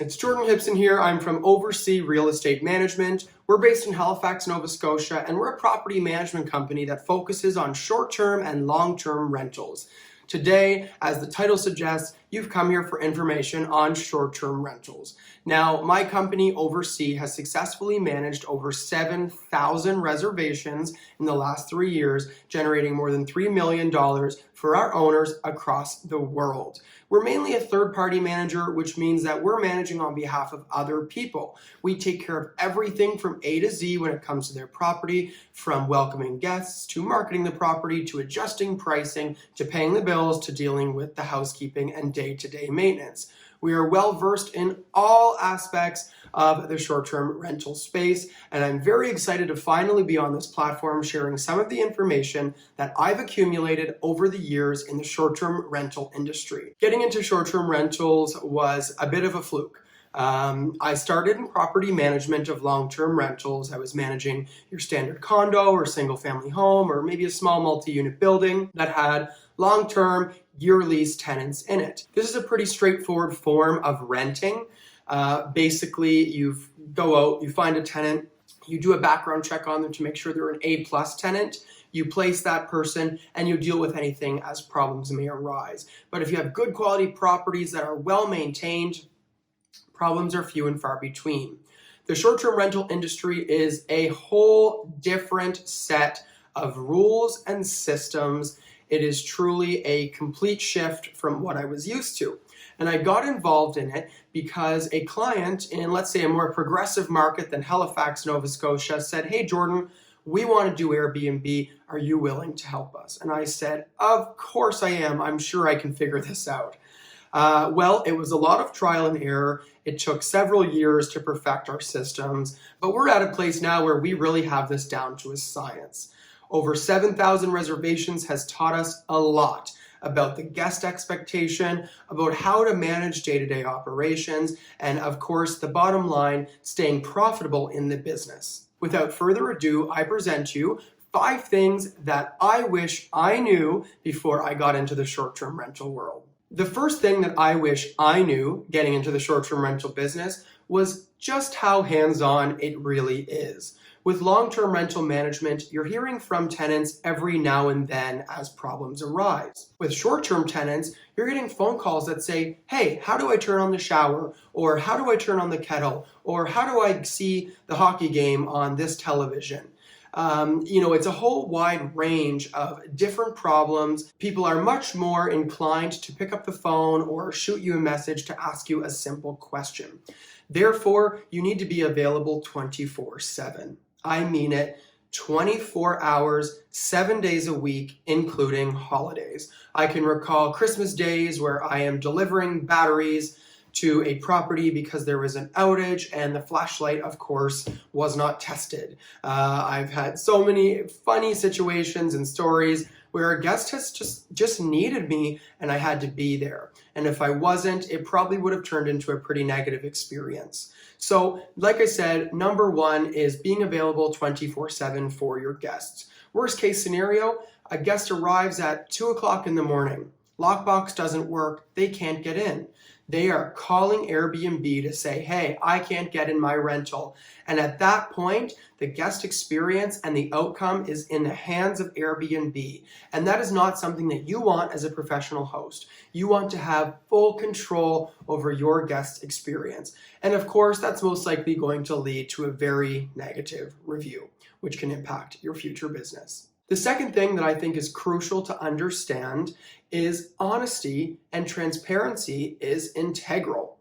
It's Jordan Hipson here. I'm from Oversea Real Estate Management. We're based in Halifax, Nova Scotia, and we're a property management company that focuses on short-term and long-term rentals. Today, as the title suggests, you've come here for information on short-term rentals. Now, my company, Oversea, has successfully managed over 7,000 reservations in the last 3 years, generating more than $3 million for our owners across the world. We're mainly a third-party manager, which means that we're managing on behalf of other people. We take care of everything from A to Z when it comes to their property, from welcoming guests, to marketing the property, to adjusting pricing, to paying the bills, to dealing with the housekeeping and day-to-day maintenance. We are well versed in all aspects of the short-term rental space, and I'm very excited to finally be on this platform sharing some of the information that I've accumulated over the years in the short-term rental industry. Getting into short-term rentals was a bit of a fluke. I started in property management of long-term rentals. I was managing your standard condo or single-family home or maybe a small multi-unit building that had long-term year lease tenants in it. This is a pretty straightforward form of renting. Basically, you go out, you find a tenant, you do a background check on them to make sure they're an A-plus tenant, you place that person, and you deal with anything as problems may arise. But if you have good quality properties that are well maintained, problems are few and far between. The short-term rental industry is a whole different set of rules and systems. It is truly a complete shift from what I was used to. And I got involved in it because a client in, let's say, a more progressive market than Halifax, Nova Scotia said, "Hey, Jordan, we want to do Airbnb. Are you willing to help us?" And I said, "Of course I am. I'm sure I can figure this out." Well, it was a lot of trial and error. It took several years to perfect our systems, but we're at a place now where we really have this down to a science. Over 7,000 reservations has taught us a lot about the guest expectation, about how to manage day-to-day operations, and of course, the bottom line, staying profitable in the business. Without further ado, I present you 5 things that I wish I knew before I got into the short-term rental world. The first thing that I wish I knew getting into the short-term rental business was just how hands-on it really is. With long-term rental management, you're hearing from tenants every now and then as problems arise. With short-term tenants, you're getting phone calls that say, "Hey, how do I turn on the shower?" Or "How do I turn on the kettle?" Or "How do I see the hockey game on this television?" It's a whole wide range of different problems. People are much more inclined to pick up the phone or shoot you a message to ask you a simple question. Therefore, you need to be available 24/7. I mean it, 24 hours, 7 days a week, including holidays. I can recall Christmas days where I am delivering batteries to a property because there was an outage and the flashlight, of course, was not tested. I've had so many funny situations and stories where a guest has just needed me and I had to be there. And if I wasn't, it probably would have turned into a pretty negative experience. So, like I said, number 1 is being available 24/7 for your guests. Worst case scenario, a guest arrives at 2 o'clock in the morning. Lockbox doesn't work, they can't get in. They are calling Airbnb to say, "Hey, I can't get in my rental." And at that point, the guest experience and the outcome is in the hands of Airbnb. And that is not something that you want as a professional host. You want to have full control over your guest experience. And of course, that's most likely going to lead to a very negative review, which can impact your future business. The second thing that I think is crucial to understand is honesty and transparency is integral.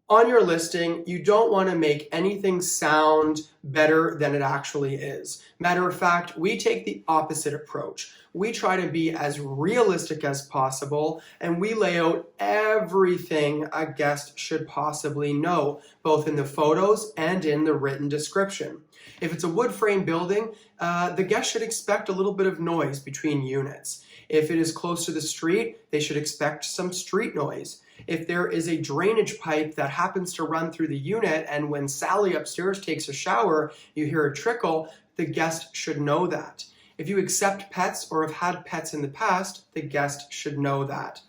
On your listing, you don't want to make anything sound better than it actually is. Matter of fact, we take the opposite approach. We try to be as realistic as possible, and we lay out everything a guest should possibly know, both in the photos and in the written description. If it's a wood frame building, the guest should expect a little bit of noise between units. If it is close to the street, they should expect some street noise. If there is a drainage pipe that happens to run through the unit and when Sally upstairs takes a shower, you hear a trickle, the guest should know that. If you accept pets or have had pets in the past, the guest should know that.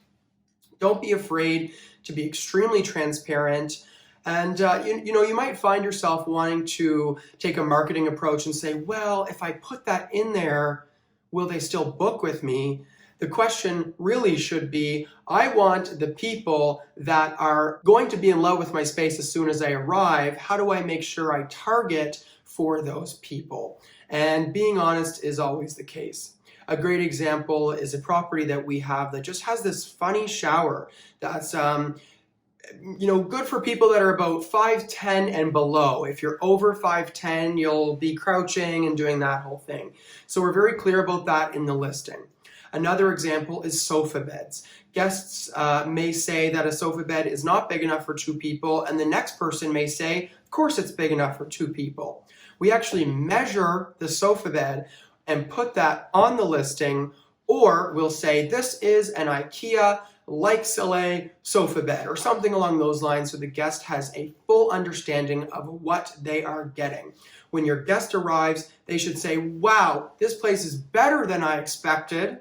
Don't be afraid to be extremely transparent. And you might find yourself wanting to take a marketing approach and say, well, if I put that in there, will they still book with me? The question really should be, I want the people that are going to be in love with my space as soon as I arrive. How do I make sure I target for those people? And being honest is always the case. A great example is a property that we have that just has this funny shower that's good for people that are about 5'10" and below. If you're over 5'10", you'll be crouching and doing that whole thing. So we're very clear about that in the listing. Another example is sofa beds. Guests may say that a sofa bed is not big enough for 2 people, and the next person may say, of course it's big enough for 2 people. We actually measure the sofa bed and put that on the listing, or we'll say this is an IKEA like Soleil sofa bed or something along those lines, so the guest has a full understanding of what they are getting. When your guest arrives, they should say, wow, this place is better than I expected,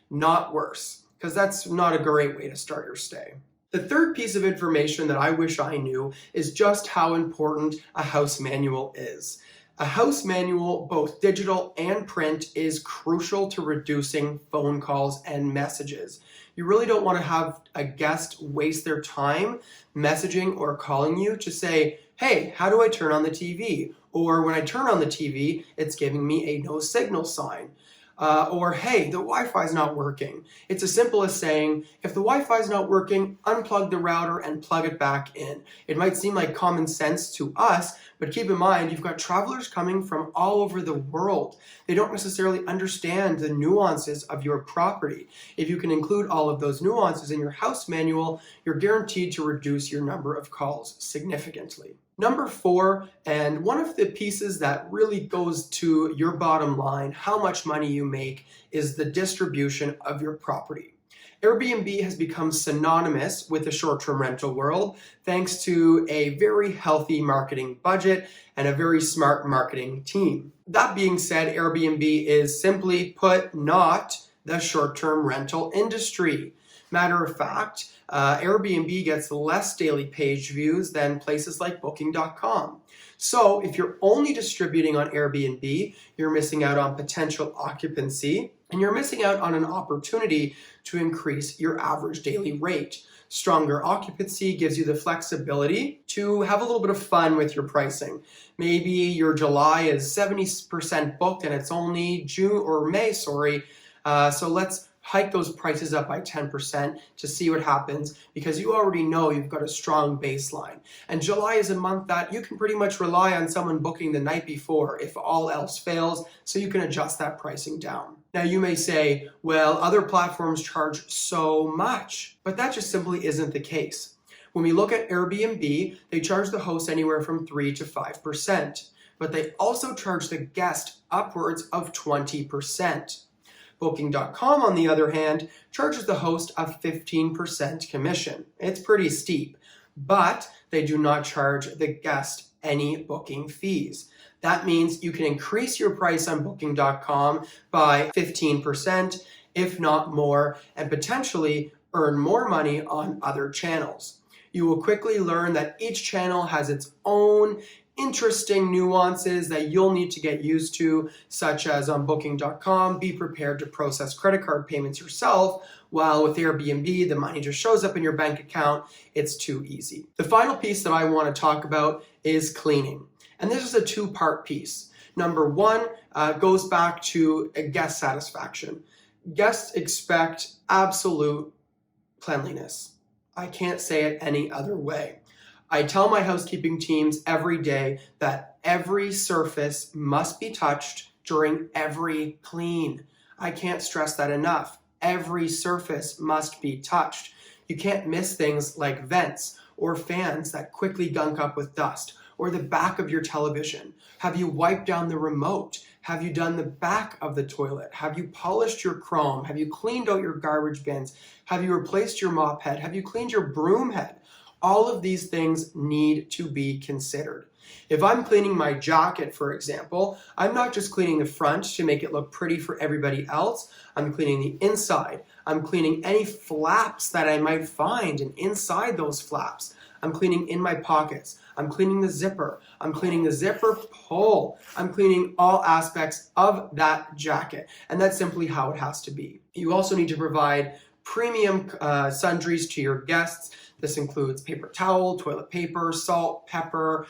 not worse, because that's not a great way to start your stay. The third piece of information that I wish I knew is just how important a house manual is. A house manual, both digital and print, is crucial to reducing phone calls and messages. You really don't want to have a guest waste their time messaging or calling you to say, hey, how do I turn on the TV? Or when I turn on the TV, it's giving me a no signal sign. Or, hey, the Wi-Fi is not working. It's as simple as saying, if the Wi-Fi is not working, unplug the router and plug it back in. It might seem like common sense to us, but keep in mind, you've got travelers coming from all over the world. They don't necessarily understand the nuances of your property. If you can include all of those nuances in your house manual, you're guaranteed to reduce your number of calls significantly. Number 4, and one of the pieces that really goes to your bottom line, how much money you make, is the distribution of your property. Airbnb has become synonymous with the short-term rental world thanks to a very healthy marketing budget and a very smart marketing team. That being said, Airbnb is simply put not the short-term rental industry. Matter of fact, Airbnb gets less daily page views than places like Booking.com. So if you're only distributing on Airbnb, you're missing out on potential occupancy, and you're missing out on an opportunity to increase your average daily rate. Stronger occupancy gives you the flexibility to have a little bit of fun with your pricing. Maybe your July is 70% booked and it's only May, so let's hike those prices up by 10% to see what happens, because you already know you've got a strong baseline. And July is a month that you can pretty much rely on someone booking the night before if all else fails, so you can adjust that pricing down. Now you may say, well, other platforms charge so much, but that just simply isn't the case. When we look at Airbnb, they charge the host anywhere from 3 to 5%, but they also charge the guest upwards of 20%. Booking.com, on the other hand, charges the host a 15% commission. It's pretty steep, but they do not charge the guest any booking fees. That means you can increase your price on Booking.com by 15%, if not more, and potentially earn more money on other channels. You will quickly learn that each channel has its own interesting nuances that you'll need to get used to, such as on Booking.com, be prepared to process credit card payments yourself, while with Airbnb, the money just shows up in your bank account. It's too easy. The final piece that I want to talk about is cleaning. And this is a 2-part piece. Number 1 goes back to guest satisfaction. Guests expect absolute cleanliness. I can't say it any other way. I tell my housekeeping teams every day that every surface must be touched during every clean. I can't stress that enough. Every surface must be touched. You can't miss things like vents or fans that quickly gunk up with dust, or the back of your television. Have you wiped down the remote? Have you done the back of the toilet? Have you polished your chrome? Have you cleaned out your garbage bins? Have you replaced your mop head? Have you cleaned your broom head? All of these things need to be considered. If I'm cleaning my jacket, for example, I'm not just cleaning the front to make it look pretty for everybody else. I'm cleaning the inside. I'm cleaning any flaps that I might find, and inside those flaps, I'm cleaning in my pockets. I'm cleaning the zipper. I'm cleaning the zipper pull. I'm cleaning all aspects of that jacket. And that's simply how it has to be. You also need to provide premium sundries to your guests. This includes paper towel, toilet paper, salt, pepper,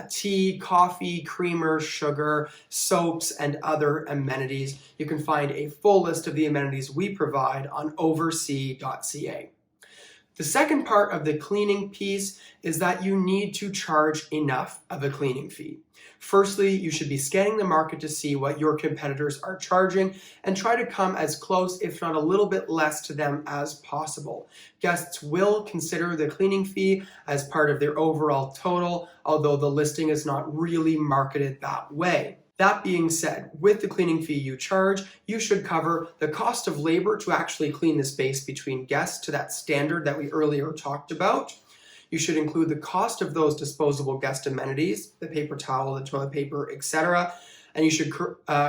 tea, coffee, creamer, sugar, soaps, and other amenities. You can find a full list of the amenities we provide on oversea.ca. The second part of the cleaning piece is that you need to charge enough of a cleaning fee. Firstly, you should be scanning the market to see what your competitors are charging and try to come as close, if not a little bit less, to them as possible. Guests will consider the cleaning fee as part of their overall total, although the listing is not really marketed that way. That being said, with the cleaning fee you charge, you should cover the cost of labor to actually clean the space between guests to that standard that we earlier talked about. You should include the cost of those disposable guest amenities, the paper towel, the toilet paper, etc. And you should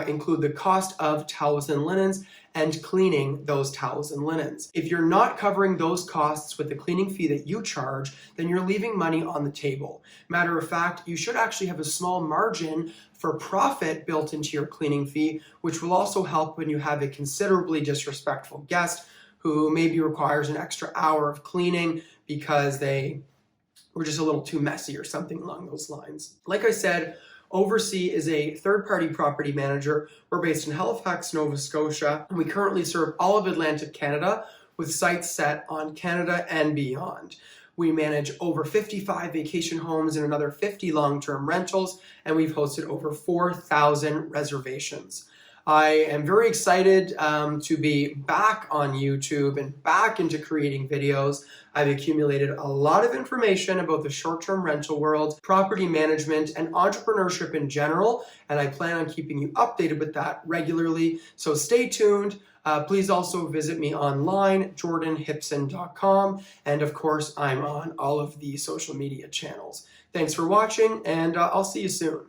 include the cost of towels and linens and cleaning those towels and linens. If you're not covering those costs with the cleaning fee that you charge, then you're leaving money on the table. Matter of fact, you should actually have a small margin for profit built into your cleaning fee, which will also help when you have a considerably disrespectful guest who maybe requires an extra hour of cleaning because they were just a little too messy or something along those lines. Like I said, Oversea is a third-party property manager. We're based in Halifax, Nova Scotia, and we currently serve all of Atlantic Canada with sites set on Canada and beyond. We manage over 55 vacation homes and another 50 long-term rentals, and we've hosted over 4,000 reservations. I am very excited to be back on YouTube and back into creating videos. I've accumulated a lot of information about the short-term rental world, property management, and entrepreneurship in general, and I plan on keeping you updated with that regularly. So stay tuned. Please also visit me online, jordanhipson.com, and of course, I'm on all of the social media channels. Thanks for watching, and I'll see you soon.